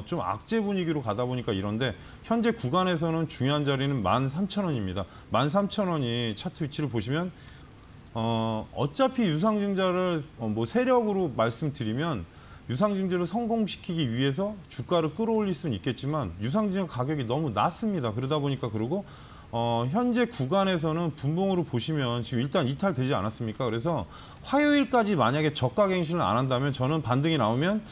좀 악재 분위기로 가다 보니까 이런데 현재 구간에서는 중요한 자리는 13,000원입니다. 13,000원이 차트 위치를 보시면 어차피 유상증자를 세력으로 말씀드리면 유상증자를 성공시키기 위해서 주가를 끌어올릴 수는 있겠지만 유상증자 가격이 너무 낮습니다. 그러다 보니까 그리고 현재 구간에서는 분봉으로 보시면 지금 일단 이탈되지 않았습니까? 그래서 화요일까지 만약에 저가 갱신을 안 한다면 저는 반등이 나오면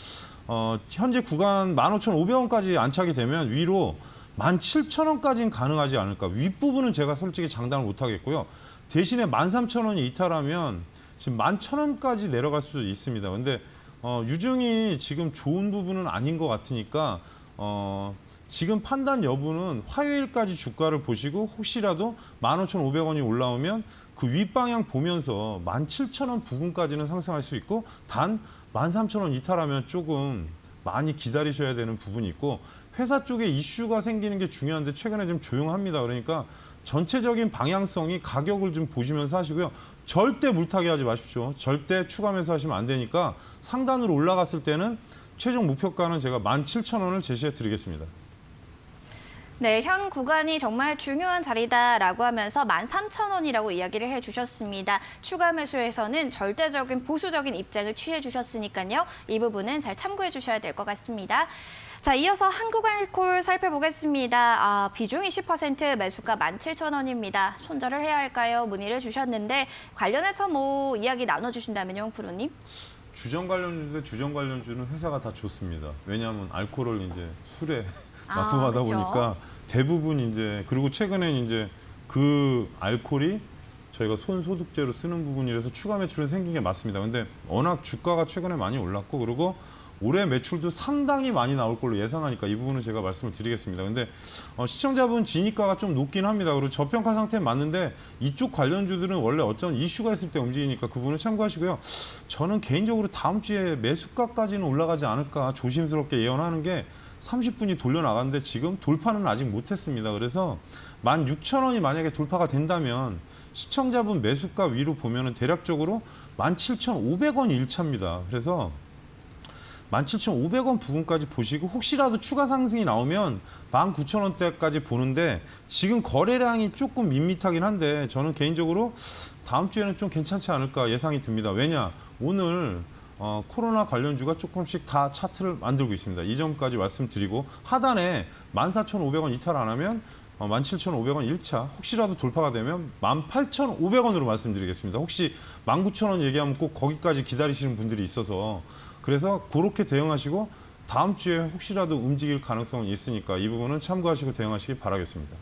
현재 구간 15,500원까지 안착이 되면 위로 17,000원까지는 가능하지 않을까. 윗부분은 제가 솔직히 장담을 못 하겠고요. 대신에 13,000원이 이탈하면 지금 11,000원까지 내려갈 수 있습니다. 근데 유증이 지금 좋은 부분은 아닌 것 같으니까 지금 판단 여부는 화요일까지 주가를 보시고 혹시라도 15,500원이 올라오면 그 윗방향 보면서 17,000원 부근까지는 상승할 수 있고 단 13,000원 이탈하면 조금 많이 기다리셔야 되는 부분이 있고 회사 쪽에 이슈가 생기는 게 중요한데 최근에 좀 조용합니다. 그러니까 전체적인 방향성이 가격을 좀 보시면서 하시고요. 절대 물타기 하지 마십시오. 절대 추가 매수하시면 안 되니까 상단으로 올라갔을 때는 최종 목표가는 제가 17,000원을 제시해 드리겠습니다. 네, 현 구간이 정말 중요한 자리다라고 하면서 13,000원이라고 이야기를 해주셨습니다. 추가 매수에서는 절대적인 보수적인 입장을 취해 주셨으니까요. 이 부분은 잘 참고해 주셔야 될 것 같습니다. 자, 이어서 한국알콜 살펴보겠습니다. 비중이 10%, 매수가 17,000원입니다. 손절을 해야 할까요? 문의를 주셨는데 관련해서 이야기 나눠주신다면요, 프로님? 주정 관련주인데 주정 관련주는 회사가 다 좋습니다. 왜냐하면 알코올을 이제 술에 납품하다 그렇죠. 보니까 대부분 이제 그리고 최근에 이제 그 알코올이 저희가 손소독제로 쓰는 부분이라서 추가 매출은 생긴 게 맞습니다. 근데 워낙 주가가 최근에 많이 올랐고 그리고 올해 매출도 상당히 많이 나올 걸로 예상하니까 이 부분은 제가 말씀을 드리겠습니다. 근데 시청자분 진입가가 좀 높긴 합니다. 그리고 저평가 상태는 맞는데 이쪽 관련주들은 원래 어떤 이슈가 있을 때 움직이니까 그 부분을 참고하시고요. 저는 개인적으로 다음 주에 매수가까지는 올라가지 않을까 조심스럽게 예언하는 게 30분이 돌려나갔는데 지금 돌파는 아직 못했습니다. 그래서 16,000원이 만약에 돌파가 된다면 시청자분 매수가 위로 보면은 대략적으로 17,500원이 1차입니다. 그래서 17,500원 부근까지 보시고 혹시라도 추가 상승이 나오면 19,000원대까지 보는데 지금 거래량이 조금 밋밋하긴 한데 저는 개인적으로 다음 주에는 좀 괜찮지 않을까 예상이 듭니다. 왜냐? 오늘 코로나 관련주가 조금씩 다 차트를 만들고 있습니다. 이 점까지 말씀드리고 하단에 14,500원 이탈 안 하면 17,500원 1차 혹시라도 돌파가 되면 18,500원으로 말씀드리겠습니다. 혹시 19,000원 얘기하면 꼭 거기까지 기다리시는 분들이 있어서 그래서 그렇게 대응하시고 다음 주에 혹시라도 움직일 가능성은 있으니까 이 부분은 참고하시고 대응하시기 바라겠습니다.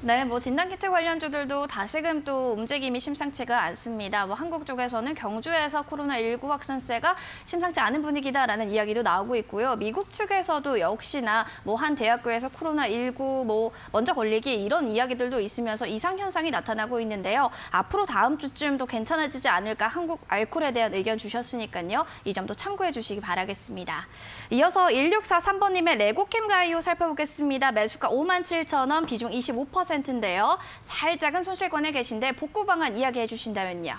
네, 진단키트 관련주들도 다시금 또 움직임이 심상치가 않습니다. 한국 쪽에서는 경주에서 코로나19 확산세가 심상치 않은 분위기다라는 이야기도 나오고 있고요. 미국 측에서도 역시나 한 대학교에서 코로나19 먼저 걸리기 이런 이야기들도 있으면서 이상 현상이 나타나고 있는데요. 앞으로 다음 주쯤도 괜찮아지지 않을까 한국 알코올에 대한 의견 주셨으니까요. 이 점도 참고해 주시기 바라겠습니다. 이어서 1643번님의 레고캠 가이오 살펴보겠습니다. 매수가 57,000원, 비중 25%인데요. 살짝은 손실권에 계신데 복구 방안 이야기해 주신다면요.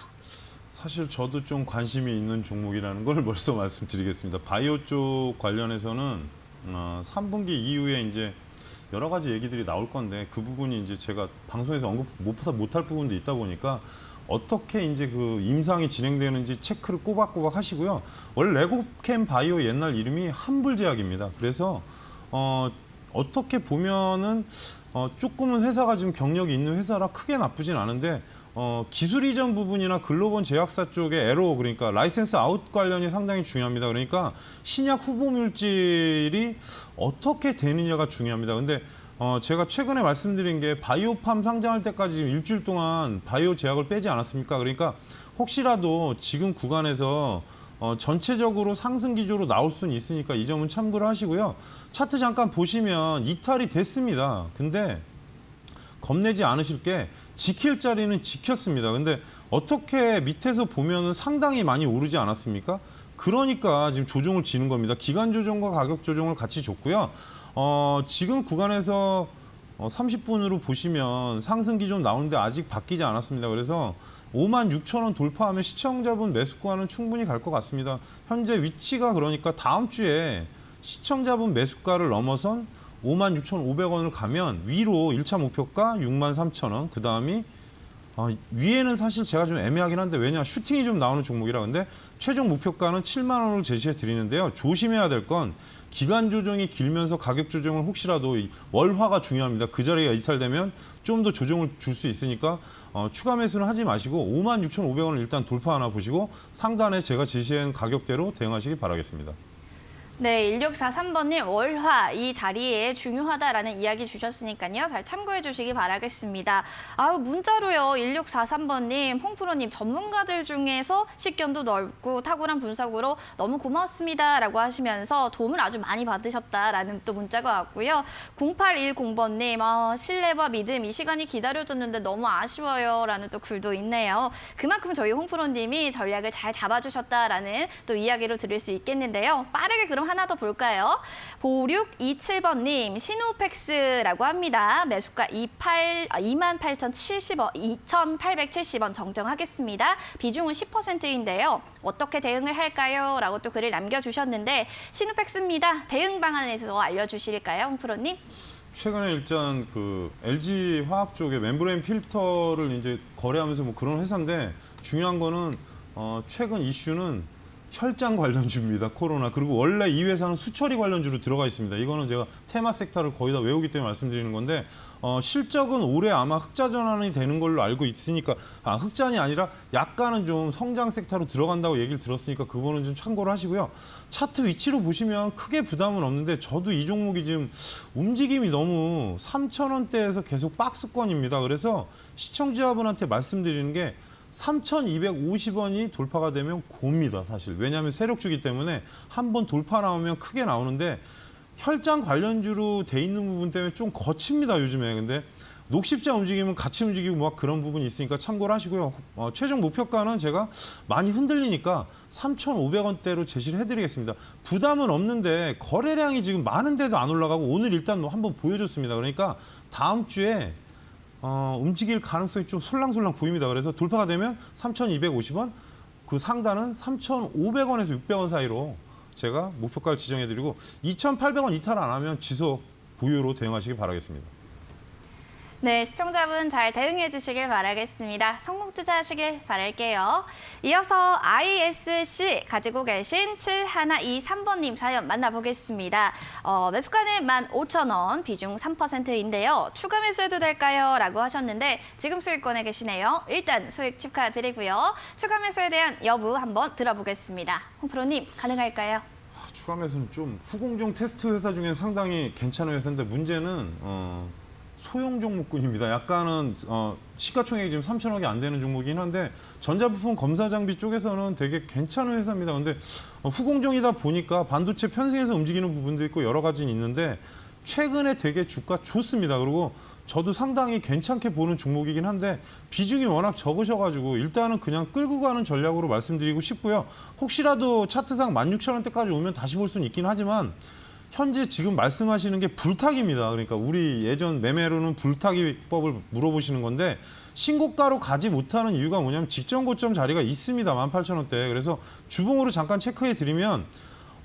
사실 저도 좀 관심이 있는 종목이라는 걸 벌써 말씀드리겠습니다. 바이오 쪽 관련해서는 3분기 이후에 이제 여러 가지 얘기들이 나올 건데 그 부분이 이제 제가 방송에서 언급 못할 부분도 있다 보니까 어떻게 이제 그 임상이 진행되는지 체크를 꼬박꼬박 하시고요. 원래 레고캠 바이오 옛날 이름이 한불제약입니다. 그래서 어떻게 보면은 조금은 회사가 지금 경력이 있는 회사라 크게 나쁘진 않은데 기술 이전 부분이나 글로벌 제약사 쪽의 애로 그러니까 라이센스 아웃 관련이 상당히 중요합니다. 그러니까 신약 후보 물질이 어떻게 되느냐가 중요합니다. 근데 제가 최근에 말씀드린 게 바이오팜 상장할 때까지 일주일 동안 바이오 제약을 빼지 않았습니까? 그러니까 혹시라도 지금 구간에서 전체적으로 상승 기조로 나올 수는 있으니까 이 점은 참고를 하시고요. 차트 잠깐 보시면 이탈이 됐습니다. 근데 겁내지 않으실 게 지킬 자리는 지켰습니다. 근데 어떻게 밑에서 보면은 상당히 많이 오르지 않았습니까? 그러니까 지금 조정을 지는 겁니다. 기간 조정과 가격 조정을 같이 줬고요. 지금 구간에서 30분으로 보시면 상승기 좀 나오는데 아직 바뀌지 않았습니다. 그래서 56,000원 돌파하면 시청자분 매수가는 충분히 갈 것 같습니다. 현재 위치가 그러니까 다음 주에 시청자분 매수가를 넘어선 56,500원을 가면 위로 1차 목표가 63,000원, 그 다음이 위에는 사실 제가 좀 애매하긴 한데 왜냐 슈팅이 좀 나오는 종목이라 근데 최종 목표가는 7만 원을 제시해 드리는데요. 조심해야 될 건 기간 조정이 길면서 가격 조정을 혹시라도 월화가 중요합니다. 그 자리가 이탈되면 좀 더 조정을 줄 수 있으니까 추가 매수는 하지 마시고 56,500원을 일단 돌파하나 보시고 상단에 제가 제시한 가격대로 대응하시기 바라겠습니다. 네, 1643번님 월화 이 자리에 중요하다라는 이야기 주셨으니까요. 잘 참고해 주시기 바라겠습니다. 문자로요. 1643번님, 홍프로님 전문가들 중에서 식견도 넓고 탁월한 분석으로 너무 고맙습니다라고 하시면서 도움을 아주 많이 받으셨다라는 또 문자가 왔고요. 0810번님, 신뢰와 믿음 이 시간이 기다려졌는데 너무 아쉬워요라는 또 글도 있네요. 그만큼 저희 홍프로님이 전략을 잘 잡아주셨다라는 또 이야기로 들을 수 있겠는데요. 빠르게 그럼 하나 더 볼까요? 5627번님, 시노펙스라고 합니다. 매수가 28,070원, 2,870원 정정하겠습니다. 비중은 10%인데요. 어떻게 대응을 할까요? 라고 또 글을 남겨주셨는데 시노펙스입니다. 대응 방안에 대해서 알려주실까요, 홍프로님? 최근에 일단 그 LG 화학 쪽에 멤브레인 필터를 이제 거래하면서 뭐 그런 회사인데 중요한 거는 최근 이슈는 혈장 관련주입니다. 코로나. 그리고 원래 이 회사는 수처리 관련주로 들어가 있습니다. 이거는 제가 테마 섹터를 거의 다 외우기 때문에 말씀드리는 건데 실적은 올해 아마 흑자 전환이 되는 걸로 알고 있으니까 흑자는 아니라 약간은 좀 성장 섹터로 들어간다고 얘기를 들었으니까 그거는 좀 참고를 하시고요. 차트 위치로 보시면 크게 부담은 없는데 저도 이 종목이 지금 움직임이 너무 3,000원대에서 계속 박스권입니다. 그래서 시청자분한테 말씀드리는 게 3,250원이 돌파가 되면 곱니다, 사실. 왜냐하면 세력주기 때문에 한번 돌파 나오면 크게 나오는데 혈장 관련주로 돼 있는 부분 때문에 좀 거칩니다, 요즘에. 근데 녹십자 움직이면 같이 움직이고 막 그런 부분이 있으니까 참고를 하시고요. 최종 목표가는 제가 많이 흔들리니까 3,500원대로 제시를 해드리겠습니다. 부담은 없는데 거래량이 지금 많은데도 안 올라가고 오늘 일단 한번 보여줬습니다. 그러니까 다음 주에 움직일 가능성이 좀 솔랑솔랑 보입니다. 그래서 돌파가 되면 3,250원, 그 상단은 3,500원에서 600원 사이로 제가 목표가를 지정해드리고 2,800원 이탈 안 하면 지속 보유로 대응하시기 바라겠습니다. 네, 시청자분 잘 대응해 주시길 바라겠습니다. 성공 투자하시길 바랄게요. 이어서 ISC 가지고 계신 7123번님 사연 만나보겠습니다. 매수가는 15,000원, 비중 3%인데요. 추가 매수해도 될까요? 라고 하셨는데 지금 수익권에 계시네요. 일단 수익 축하드리고요. 추가 매수에 대한 여부 한번 들어보겠습니다. 홍 프로님, 가능할까요? 추가 매수는 좀 후공정 테스트 회사 중에 상당히 괜찮은 회사인데 문제는 소형 종목군입니다. 약간은 시가총액이 지금 3천억이 안 되는 종목이긴 한데 전자부품 검사 장비 쪽에서는 되게 괜찮은 회사입니다. 근데 후공정이다 보니까 반도체 편승해서 움직이는 부분도 있고 여러 가지는 있는데 최근에 되게 주가 좋습니다. 그리고 저도 상당히 괜찮게 보는 종목이긴 한데 비중이 워낙 적으셔가지고 일단은 그냥 끌고 가는 전략으로 말씀드리고 싶고요. 혹시라도 차트상 16,000원대까지 오면 다시 볼 수는 있긴 하지만 현재 지금 말씀하시는 게 불타기입니다. 그러니까 우리 예전 매매로는 불타기법을 물어보시는 건데 신고가로 가지 못하는 이유가 뭐냐면 직전 고점 자리가 있습니다. 18,000원대. 그래서 주봉으로 잠깐 체크해 드리면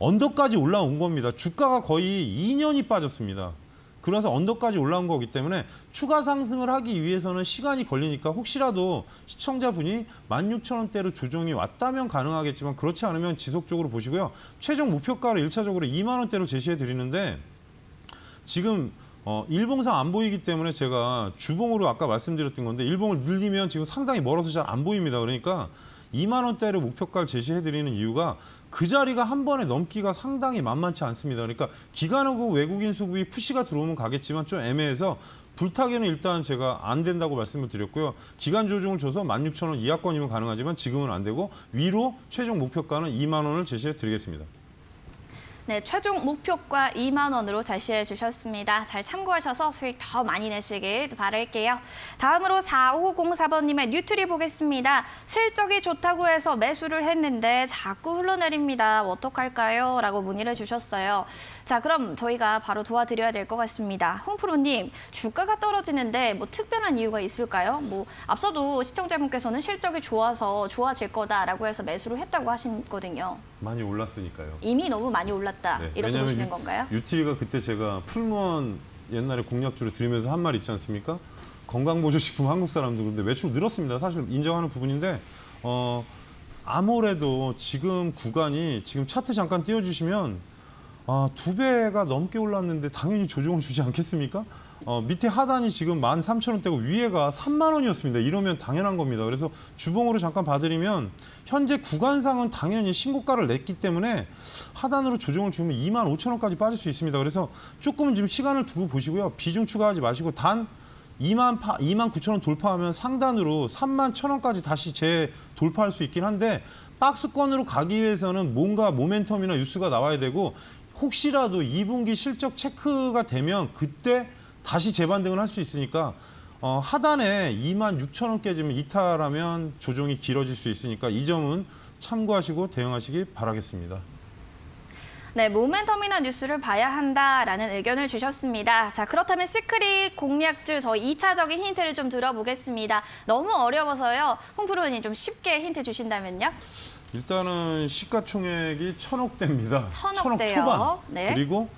언더까지 올라온 겁니다. 주가가 거의 2년이 빠졌습니다. 그래서 언더까지 올라온 거기 때문에 추가 상승을 하기 위해서는 시간이 걸리니까 혹시라도 시청자분이 16,000원대로 조정이 왔다면 가능하겠지만 그렇지 않으면 지속적으로 보시고요. 최종 목표가를 1차적으로 2만 원대로 제시해 드리는데 지금 일봉상 안 보이기 때문에 제가 주봉으로 아까 말씀드렸던 건데 일봉을 늘리면 지금 상당히 멀어서 잘 안 보입니다. 그러니까 2만 원대를 목표가를 제시해 드리는 이유가 그 자리가 한 번에 넘기가 상당히 만만치 않습니다. 그러니까 기관하고 외국인 수급이 푸시가 들어오면 가겠지만 좀 애매해서 불타기는 일단 제가 안 된다고 말씀을 드렸고요. 기간 조정을 줘서 16,000원 이하권이면 가능하지만 지금은 안 되고 위로 최종 목표가는 2만 원을 제시해 드리겠습니다. 네, 최종 목표가 2만 원으로 제시해 주셨습니다. 잘 참고하셔서 수익 더 많이 내시길 바랄게요. 다음으로 4504번님의 뉴트리 보겠습니다. 실적이 좋다고 해서 매수를 했는데 자꾸 흘러내립니다. 어떡할까요? 라고 문의를 주셨어요. 자, 그럼 저희가 바로 도와드려야 될 것 같습니다. 홍 프로님, 주가가 떨어지는데 뭐 특별한 이유가 있을까요? 뭐 앞서도 시청자분께서는 실적이 좋아서 좋아질 거다라고 해서 매수를 했다고 하셨거든요. 많이 올랐으니까요. 이미 너무 많이 올랐다. 네, 이렇게 왜냐하면 보시는 건가요? 유틸리가 그때 제가 풀무원 옛날에 공약주로 드리면서 한 말 있지 않습니까? 건강보조식품 한국 사람들 근데 매출 늘었습니다. 사실 인정하는 부분인데 아무래도 지금 구간이 지금 차트 잠깐 띄워주시면 2배가 넘게 올랐는데 당연히 조정을 주지 않겠습니까? 밑에 하단이 지금 13,000원대고 위에가 3만 원이었습니다. 이러면 당연한 겁니다. 그래서 주봉으로 잠깐 봐드리면 현재 구간상은 당연히 신고가를 냈기 때문에 하단으로 조정을 주면 25,000원까지 빠질 수 있습니다. 그래서 조금은 지금 시간을 두고 보시고요. 비중 추가하지 마시고 단 29,000원 돌파하면 상단으로 31,000원까지 다시 재돌파할 수 있긴 한데 박스권으로 가기 위해서는 뭔가 모멘텀이나 뉴스가 나와야 되고 혹시라도 2분기 실적 체크가 되면 그때 다시 재반등을 할 수 있으니까 하단에 26,000원 깨지면 이탈하면 조정이 길어질 수 있으니까 이 점은 참고하시고 대응하시기 바라겠습니다. 네, 모멘텀이나 뉴스를 봐야 한다라는 의견을 주셨습니다. 자, 그렇다면 시크릿 공략주 저희 2차적인 힌트를 좀 들어보겠습니다. 너무 어려워서요. 홍 프로님 좀 쉽게 힌트 주신다면요? 일단은 시가총액이 1,000억대입니다. 1,000억대요. 1,000억 초반. 네. 그리고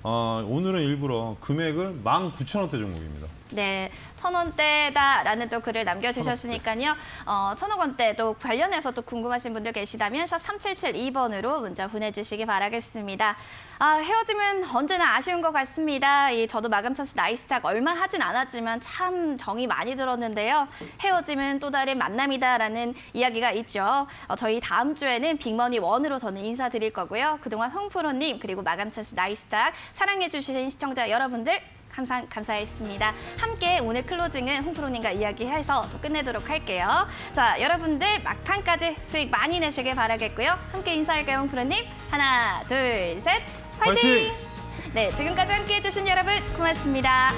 오늘은 일부러 금액을 19,000원대 종목입니다. 네, 1,000원대다라는 또 글을 남겨주셨으니까요. 1,000억 원대 또 관련해서 또 궁금하신 분들 계시다면 샵 3772번으로 문자 보내주시기 바라겠습니다. 헤어짐은 언제나 아쉬운 것 같습니다. 저도 마감 찬스 나이스탁 얼마 하진 않았지만 참 정이 많이 들었는데요. 헤어짐은 또 다른 만남이다라는 이야기가 있죠. 저희 다음 주에는 빅머니 원으로 저는 인사드릴 거고요. 그동안 홍 프로님 그리고 마감 찬스 나이스탁 사랑해주신 시청자 여러분들 항상 감사했습니다. 함께 오늘 클로징은 홍 프로님과 이야기해서 또 끝내도록 할게요. 자, 여러분들 막판까지 수익 많이 내시길 바라겠고요. 함께 인사할게요, 홍 프로님. 하나, 둘, 셋, 화이팅! 화이팅! 네, 지금까지 함께해 주신 여러분 고맙습니다.